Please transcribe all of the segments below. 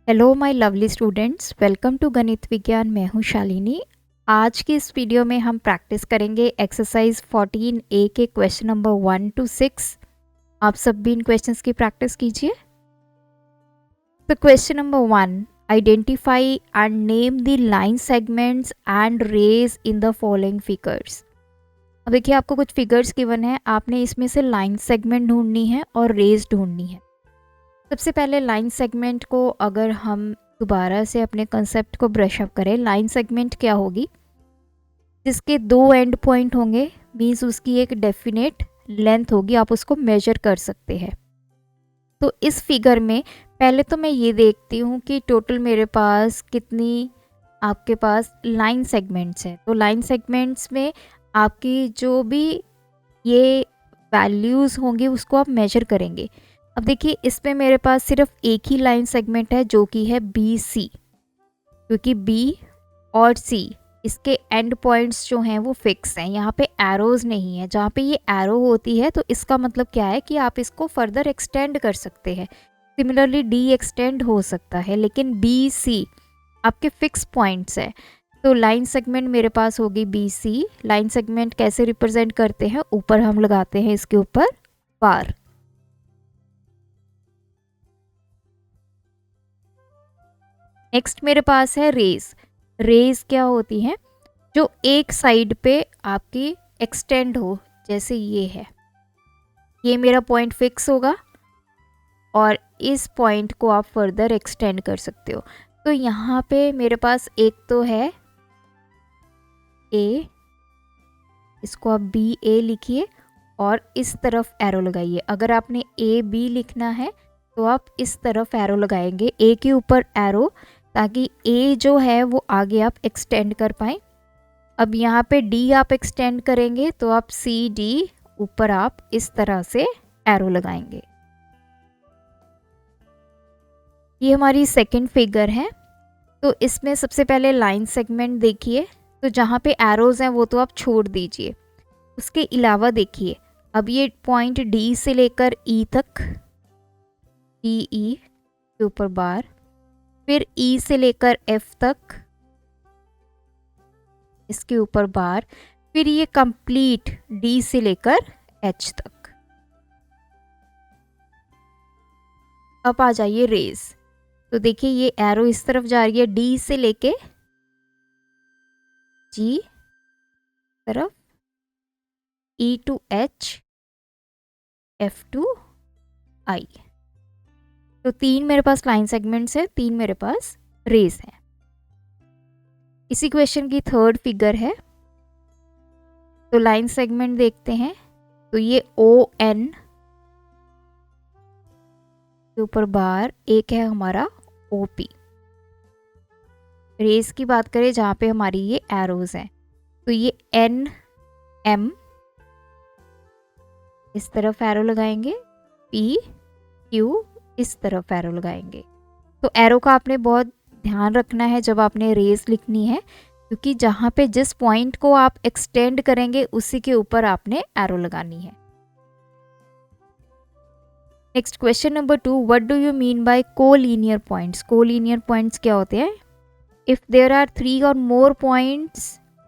Hello my lovely students, welcome to Ganit Vigyan. मैं हूं शालिनी। आज की इस वीडियो में हम प्रैक्टिस करेंगे एक्सरसाइज 14A के क्वेश्चन नंबर 1 to 6। आप सब भी इन क्वेश्चंस की प्रैक्टिस कीजिए। तो question number 1, identify and name the line segments and rays in the following figures. अब देखिए, आपको कुछ फिगर्स गिवन है, आपने इसमें से लाइन सेगमेंट ढूंढनी है और रेज ढूंढनी है। सबसे पहले लाइन सेगमेंट को अगर हम दोबारा से अपने कंसेप्ट को ब्रश अप करें, लाइन सेगमेंट क्या होगी? जिसके दो एंड पॉइंट होंगे, मीन्स उसकी एक डेफिनेट लेंथ होगी, आप उसको मेजर कर सकते हैं। तो इस फिगर में पहले तो मैं ये देखती हूँ कि टोटल मेरे पास कितनी आपके पास लाइन सेगमेंट्स हैं। तो लाइन सेगमेंट्स में आपकी जो भी ये वैल्यूज़ होंगी उसको आप मेजर करेंगे। अब देखिए, इसमें मेरे पास सिर्फ एक ही लाइन सेगमेंट है जो कि है बी सी, क्योंकि बी और सी इसके एंड पॉइंट्स जो हैं वो फिक्स हैं। यहाँ पे एरोज नहीं है। जहाँ पे ये एरो होती है तो इसका मतलब क्या है कि आप इसको फर्दर एक्सटेंड कर सकते हैं। सिमिलरली डी एक्सटेंड हो सकता है, लेकिन बी सी आपके फिक्स पॉइंट्स है। तो लाइन सेगमेंट मेरे पास होगी बी सी। लाइन सेगमेंट कैसे रिप्रेजेंट करते हैं? ऊपर हम लगाते हैं इसके ऊपर बार। नेक्स्ट मेरे पास है रेज। रेज क्या होती हैं? जो एक साइड पे आपकी एक्सटेंड हो, जैसे ये है, ये मेरा पॉइंट फिक्स होगा और इस पॉइंट को आप फर्दर एक्सटेंड कर सकते हो। तो यहाँ पे मेरे पास एक तो है ए, इसको आप बी ए लिखिए और इस तरफ एरो लगाइए। अगर आपने ए बी लिखना है तो आप इस तरफ एरो लगाएंगे, ए के ऊपर एरो, ताकि ए जो है वो आगे आप एक्सटेंड कर पाए। अब यहाँ पे डी आप एक्सटेंड करेंगे तो आप सी डी ऊपर आप इस तरह से एरो लगाएंगे। ये हमारी सेकंड फिगर है। तो इसमें सबसे पहले लाइन सेगमेंट देखिए, तो जहाँ पे एरोज हैं वो तो आप छोड़ दीजिए। उसके अलावा देखिए, अब ये पॉइंट डी से लेकर ई तक, डी ई के ऊपर बार, फिर ई से लेकर एफ तक, इसके ऊपर बार, फिर ये कंप्लीट डी से लेकर एच तक। अब आ जाइए रेज। तो देखिए, ये एरो इस तरफ जा रही है, डी से लेके जी तरफ, ई टू एच, एफ टू आई। तो तीन मेरे पास लाइन सेगमेंट्स है, तीन मेरे पास रेज है। इसी क्वेश्चन की थर्ड फिगर है। तो लाइन सेगमेंट देखते हैं। तो ये ओ एन के ऊपर बार, एक है हमारा ओ पी। रेस की बात करें जहाँ पे हमारी ये एरोज हैं, तो ये एन एम, इस तरफ एरो लगाएंगे, पी क्यू इस तरफ एरो लगाएंगे। तो एरो का आपने बहुत ध्यान रखना है जब आपने रेस लिखनी है, क्योंकि जहाँ पे जिस पॉइंट को आप एक्सटेंड करेंगे उसी के ऊपर आपने एरो लगानी है। Next question number 2, what do you mean by collinear points? Collinear points क्या होते हैं? If there are 3 or more points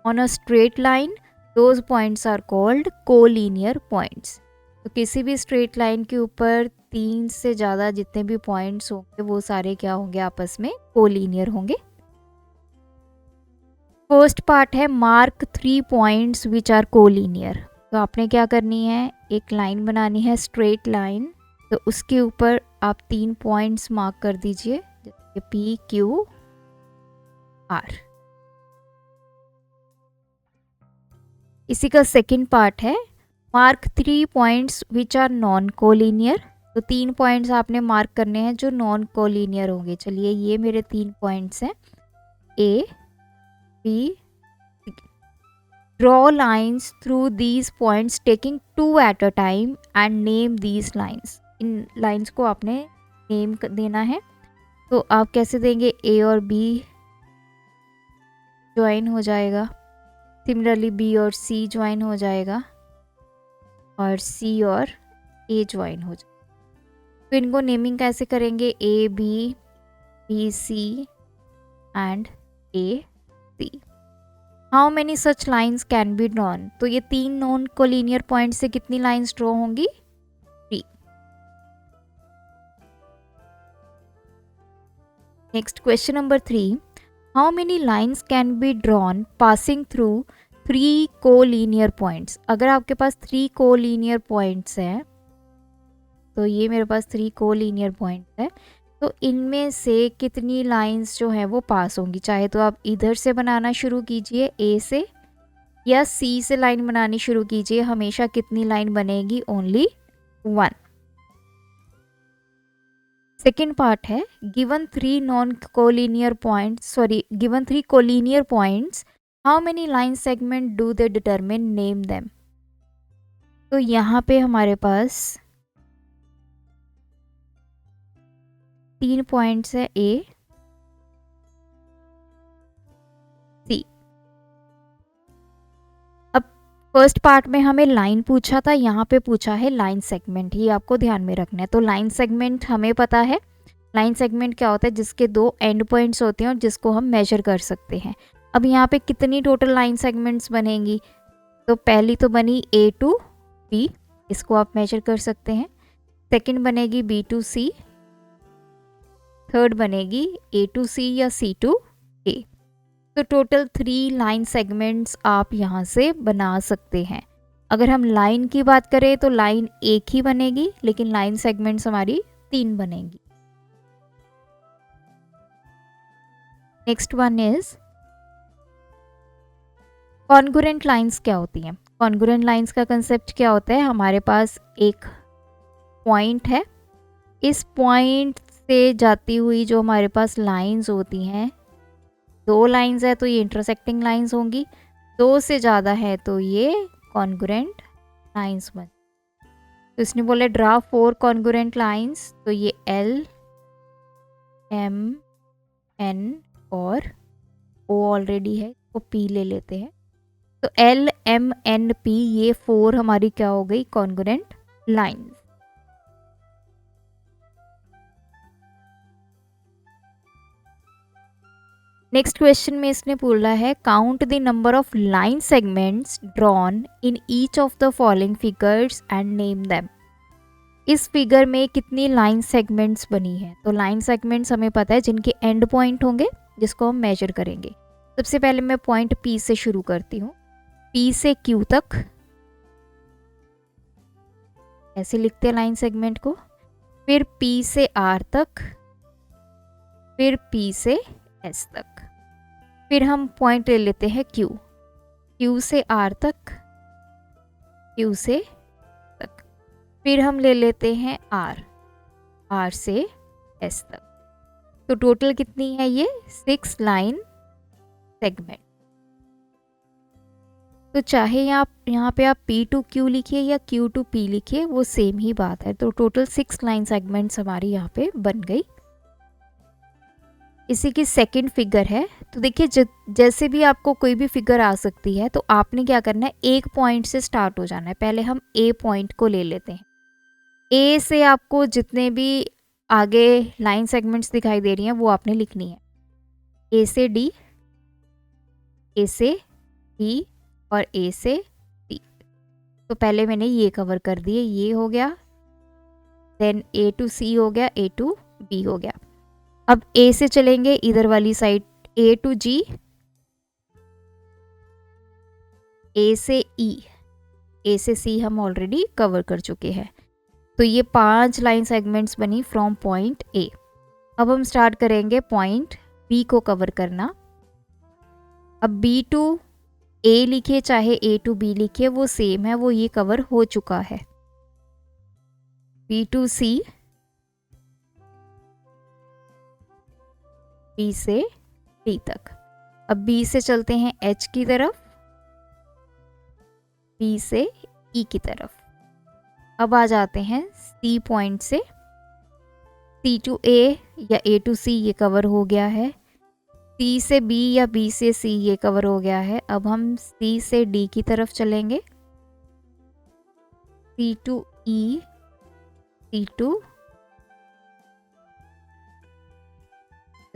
on a straight line, those points are called collinear points। तो किसी भी स्ट्रेट लाइन के ऊपर 3 से ज़्यादा जितने भी पॉइंट्स होंगे वो सारे क्या होंगे? आपस में कोलिनियर होंगे। फर्स्ट पार्ट है mark 3 points which are collinear. तो आपने क्या करनी है? एक लाइन बनानी है, स्ट्रेट लाइन। तो उसके ऊपर आप 3 पॉइंट्स मार्क कर दीजिए, जैसे पी क्यू आर। इसी का सेकंड पार्ट है mark 3 points which are non collinear. तो 3 पॉइंट्स आपने मार्क करने हैं जो नॉन कोलिनियर होंगे। चलिए, ये मेरे 3 पॉइंट्स हैं, A B C. Draw lines through these points taking 2 at a time and name these lines. इन लाइन्स को आपने नेम देना है। तो आप कैसे देंगे? ए और बी ज्वाइन हो जाएगा, सिमिलरली बी और सी ज्वाइन हो जाएगा, और सी और ए ज्वाइन हो जाएगा। तो इनको नेमिंग कैसे करेंगे? A B B C and A C. How many such lines can be drawn? तो ये 3 नॉन कोलिनियर पॉइंट से कितनी लाइन्स ड्रॉ होंगी? 3। Next question number 3, how many lines can be drawn passing through 3 collinear points? अगर आपके पास 3 collinear points हैं, तो ये मेरे पास 3 कोलिनियर पॉइंट्स है, तो इनमें से कितनी लाइंस जो है वो पास होंगी? चाहे तो आप इधर से बनाना शुरू कीजिए ए से, या सी से लाइन बनानी शुरू कीजिए, हमेशा कितनी लाइन बनेगी? ओनली 1। सेकेंड पार्ट है, given 3 non collinear points, sorry given 3 collinear points, how many line segment do they determine, name them. तो यहाँ पे हमारे पास 3 पॉइंट्स है ए सी। अब फर्स्ट पार्ट में हमें लाइन पूछा था, यहाँ पे पूछा है लाइन सेगमेंट, ये आपको ध्यान में रखना है। तो लाइन सेगमेंट हमें पता है, लाइन सेगमेंट क्या होता है? जिसके 2 एंड पॉइंट्स होते हैं और जिसको हम मेजर कर सकते हैं। अब यहाँ पे कितनी टोटल लाइन सेगमेंट्स बनेंगी? तो पहली तो बनी ए टू बी, इसको आप मेजर कर सकते हैं। सेकंड बनेगी बी टू सी, थर्ड बनेगी ए टू सी या सी टू ए। तो टोटल 3 लाइन सेगमेंट्स आप यहाँ से बना सकते हैं। अगर हम लाइन की बात करें तो लाइन एक ही बनेगी, लेकिन लाइन सेगमेंट्स हमारी 3 बनेंगी। Next one is congruent lines क्या होती हैं? कॉन्ग्रुएंट लाइंस का कंसेप्ट क्या होता है? हमारे पास एक पॉइंट है, इस पॉइंट से जाती हुई जो हमारे पास लाइंस होती हैं, 2 लाइंस है तो ये इंटरसेक्टिंग लाइंस होंगी, 2 से ज़्यादा है तो ये कॉन्ग्रुएंट लाइंस बन। तो इसने बोले ड्रा 4 कॉन्ग्रुएंट लाइंस, तो ये L M N और O ऑलरेडी है, तो P ले लेते हैं। तो L M N P ये 4 हमारी क्या हो गई? Congruent lines. नेक्स्ट क्वेश्चन में इसने बोला है count the number of line segments drawn in each of the following figures and name them. इस फिगर में कितनी लाइन सेगमेंट्स बनी है? तो लाइन सेगमेंट्स हमें पता है जिनके एंड पॉइंट होंगे, जिसको हम मेजर करेंगे। सबसे पहले मैं पॉइंट P से शुरू करती हूँ, P से Q तक, ऐसे लिखते हैं लाइन सेगमेंट को। फिर P से R तक, फिर P से S तक। फिर हम पॉइंट ले लेते हैं Q, Q से R तक, Q से तक। फिर हम ले लेते हैं R, R से S तक। तो टोटल कितनी है ये? 6 लाइन सेगमेंट। तो चाहे आप यहाँ पे आप P टू Q लिखिए या Q टू P लिखिए, वो सेम ही बात है। तो टोटल 6 लाइन सेगमेंट्स हमारी यहाँ पे बन गई। इसी की सेकंड फिगर है। तो देखिए जैसे भी आपको कोई भी फिगर आ सकती है, तो आपने क्या करना है, एक पॉइंट से स्टार्ट हो जाना है। पहले हम A पॉइंट को ले लेते हैं। A से आपको जितने भी आगे लाइन सेगमेंट्स दिखाई दे रही हैं वो आपने लिखनी है। A से D, A से E और A से C। तो पहले मैंने ये कवर कर दिए, ये हो गया। देन A टू C हो गया, A टू B हो गया। अब A से चलेंगे इधर वाली side, A to G, A से E, A से C हम ऑलरेडी कवर कर चुके हैं। तो ये 5 लाइन सेगमेंट्स बनी फ्रॉम पॉइंट A। अब हम स्टार्ट करेंगे पॉइंट B को कवर करना। अब B टू A लिखिए चाहे A टू B लिखिए, वो सेम है, वो ये कवर हो चुका है। B टू C, B से D तक। अब B से चलते हैं H की तरफ, B से E की तरफ। अब आ जाते हैं C पॉइंट से, C टू A या A टू C ये कवर हो गया है। C से B या B से C ये कवर हो गया है। अब हम C से D की तरफ चलेंगे, C to E, C to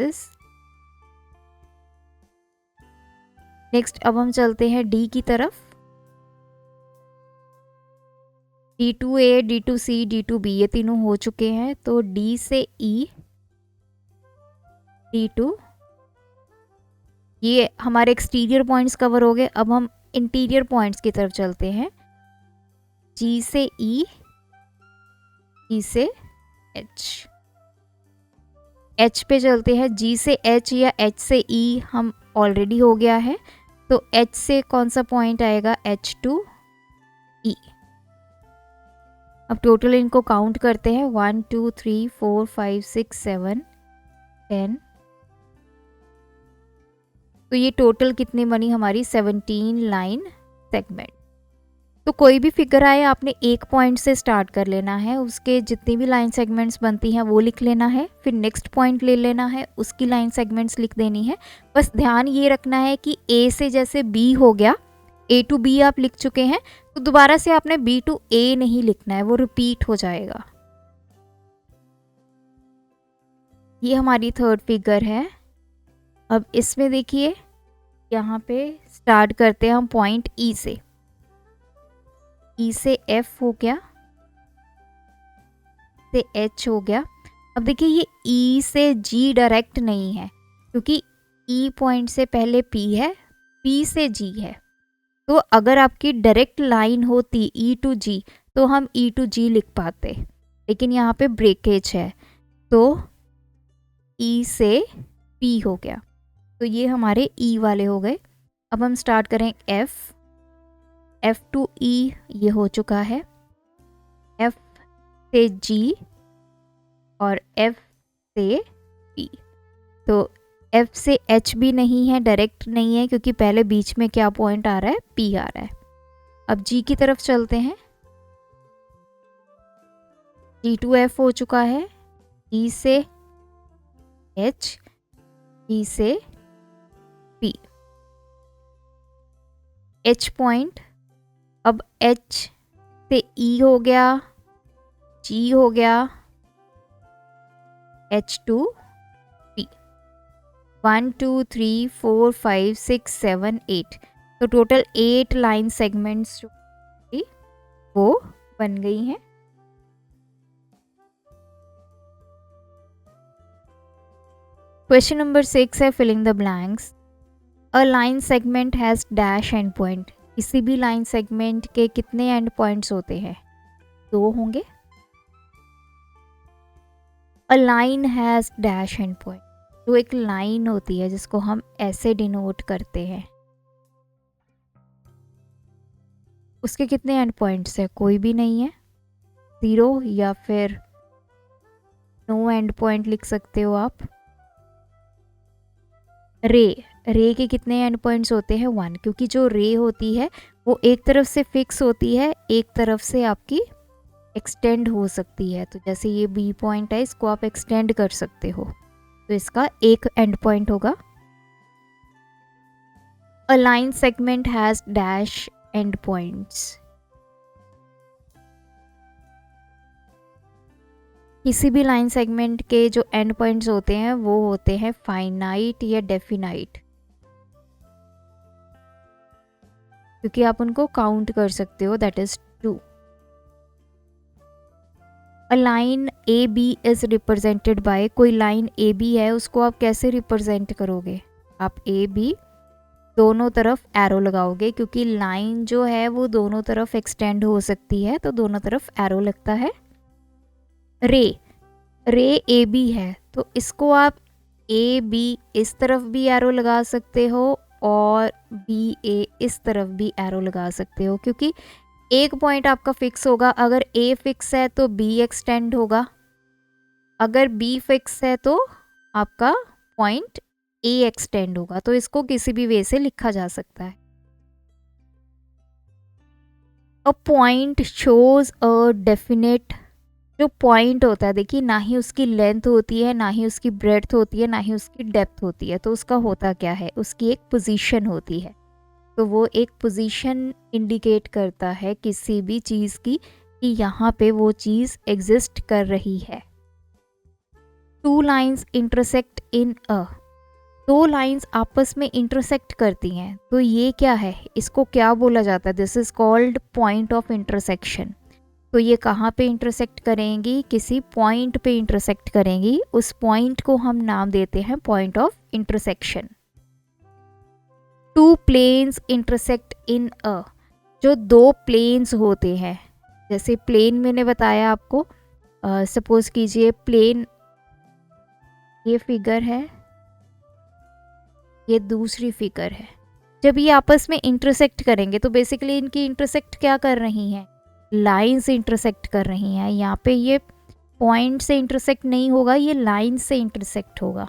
axis. Next अब हम चलते हैं डी की तरफ। D2A, D2C, D2B ये तीनों हो चुके हैं, तो D से E, D2 ये हमारे एक्सटीरियर पॉइंट्स कवर हो गए। अब हम इंटीरियर पॉइंट्स की तरफ चलते हैं। G से E, E से H, H पे चलते हैं। G से H या H से E हम ऑलरेडी हो गया है, तो H से कौन सा पॉइंट आएगा, H to E। अब टोटल इनको काउंट करते हैं, 1 2 3 4 5 6 7 10। तो ये टोटल कितनी बनी हमारी, 17 लाइन सेगमेंट। तो कोई भी फिगर आए आपने एक पॉइंट से स्टार्ट कर लेना है, उसके जितनी भी लाइन सेगमेंट्स बनती हैं वो लिख लेना है, फिर नेक्स्ट पॉइंट ले लेना है, उसकी लाइन सेगमेंट्स लिख देनी है। बस ध्यान ये रखना है कि A से जैसे B हो गया, A to B आप लिख चुके हैं, तो दोबारा से आपने B to A नहीं लिखना है, वो रिपीट हो जाएगा। ये हमारी थर्ड फिगर है। अब इसमें देखिए यहाँ पे स्टार्ट करते हैं हम पॉइंट E से। E से F हो गया, से H हो गया। अब देखिए ये E से G डायरेक्ट नहीं है, क्योंकि E पॉइंट से पहले P है, P से G है। तो अगर आपकी डायरेक्ट लाइन होती E to G तो हम E to G लिख पाते, लेकिन यहाँ पे ब्रेकेज है, तो E से P हो गया। तो ये हमारे E वाले हो गए। अब हम स्टार्ट करें F, F to E ये हो चुका है, F से G और F से P। तो F से H भी नहीं है, डायरेक्ट नहीं है, क्योंकि पहले बीच में क्या पॉइंट आ रहा है, P आ रहा है। अब G की तरफ चलते हैं। G to F हो चुका है, E से H, E से P, H पॉइंट। अब H से E हो गया, G हो गया, H to P। 1 2 3 4 5 6 7 8, तो टोटल 8 लाइन सेगमेंट्स वो बन गई हैं। क्वेश्चन नंबर 6 है filling the blanks. A line segment has dash and point. किसी भी लाइन सेगमेंट के कितने एंड पॉइंट्स होते हैं, 2 होंगे। A line has dash and point, तो एक लाइन होती है जिसको हम ऐसे डिनोट करते हैं, उसके कितने एंड पॉइंट्स है, कोई भी नहीं है, 0 या फिर नो एंड पॉइंट लिख सकते हो आप। रे के कितने एंड पॉइंट्स होते हैं, 1, क्योंकि जो रे होती है वो एक तरफ से फिक्स होती है, एक तरफ से आपकी एक्सटेंड हो सकती है। तो जैसे ये B पॉइंट है, इसको आप एक्सटेंड कर सकते हो, तो इसका एक एंड पॉइंट होगा। अ line segment has dash and points. किसी भी लाइन सेगमेंट के जो एंड पॉइंट्स होते हैं वो होते हैं फाइनाइट या डेफिनाइट, क्योंकि आप उनको काउंट कर सकते हो, that is 2। A line A B is represented by, कोई लाइन ए बी है, उसको आप कैसे रिप्रेजेंट करोगे, आप ए बी दोनों तरफ एरो लगाओगे, क्योंकि लाइन जो है वो दोनों तरफ एक्सटेंड हो सकती है, तो दोनों तरफ एरो लगता है। रे ए बी है, तो इसको आप ए बी इस तरफ भी एरो लगा सकते हो और बी ए इस तरफ भी एरो लगा सकते हो, क्योंकि एक पॉइंट आपका फिक्स होगा। अगर ए फिक्स है तो बी एक्सटेंड होगा, अगर बी फिक्स है तो आपका पॉइंट ए एक्सटेंड होगा। तो इसको किसी भी वे से लिखा जा सकता है। A point shows a definite, जो पॉइंट होता है देखिए, ना ही उसकी लेंथ होती है, ना ही उसकी ब्रेड्थ होती है, ना ही उसकी डेप्थ होती है, तो उसका होता क्या है, उसकी एक पोजीशन होती है। तो वो एक पोजीशन इंडिकेट करता है किसी भी चीज़ की कि यहाँ पे वो चीज़ एग्जिस्ट कर रही है। 2 lines intersect in a, 2 lines आपस में इंटरसेक्ट करती हैं, तो ये क्या है, इसको क्या बोला जाता है? This is called point of intersection. तो ये कहाँ पे इंटरसेक्ट करेंगी? किसी पॉइंट पे इंटरसेक्ट करेंगी, उस पॉइंट को हम नाम देते हैं point of intersection. 2 planes intersect in a, जो 2 प्लेन्स होते हैं, जैसे प्लेन मैंने बताया आपको, सपोज कीजिए प्लेन, ये फिगर है, ये दूसरी फिगर है। जब ये आपस में इंटरसेक्ट करेंगे तो बेसिकली इनकी इंटरसेक्ट क्या कर रही हैं? लाइन से इंटरसेक्ट कर रही हैं। यहाँ पे ये पॉइंट से इंटरसेक्ट नहीं होगा, ये लाइन से इंटरसेक्ट होगा।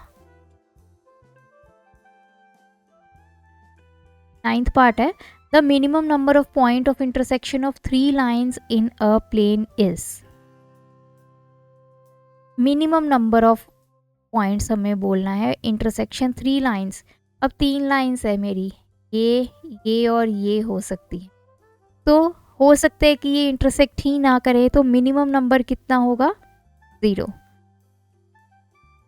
9th पार्ट है, the minimum number of point of intersection of 3 lines in a plane is. Minimum number of points हमें बोलना है, इंटरसेक्शन 3 लाइन्स। अब 3 लाइन्स है मेरी, ये और ये हो सकती है, तो हो सकता है कि ये इंटरसेक्ट ही ना करे, तो मिनिमम नंबर कितना होगा? 0।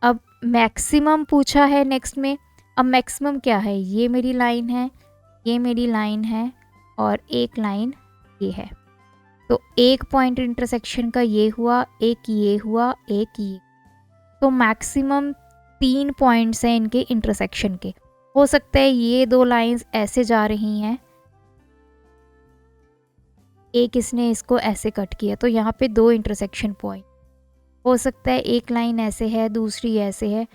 अब मैक्सिमम पूछा है नेक्स्ट में। अब मैक्सिमम क्या है? ये मेरी लाइन है, ये मेरी लाइन है, और एक लाइन ये है, तो एक पॉइंट इंटरसेक्शन का ये हुआ, एक ये हुआ, एक ये, तो मैक्सिमम 3 पॉइंट्स हैं इनके इंटरसेक्शन के। हो सकता है ये 2 लाइंस ऐसे जा रही हैं, एक इसने इसको ऐसे कट किया, तो यहाँ पे 2 इंटरसेक्शन पॉइंट। हो सकता है एक लाइन ऐसे है, दूसरी ऐसे है,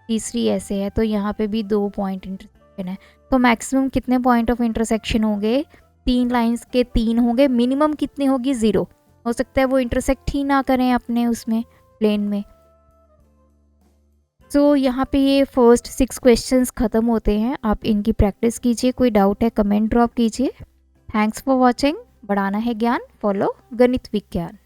तीसरी ऐसे है, तो यहाँ पे भी 2 पॉइंट इंटरसेक्शन है। तो मैक्सिमम कितने पॉइंट ऑफ इंटरसेक्शन होंगे? 3 लाइंस के 3 होंगे। मिनिमम कितनी होगी? 0। हो सकता है वो इंटरसेक्ट ही ना करें अपने उसमें प्लेन में। सो यहाँ पे ये फर्स्ट 6 क्वेश्चंस ख़त्म होते हैं। आप इनकी प्रैक्टिस कीजिए, कोई डाउट है कमेंट ड्रॉप कीजिए। Thanks for watching. बढ़ाना है ज्ञान, फॉलो गणित विज्ञान।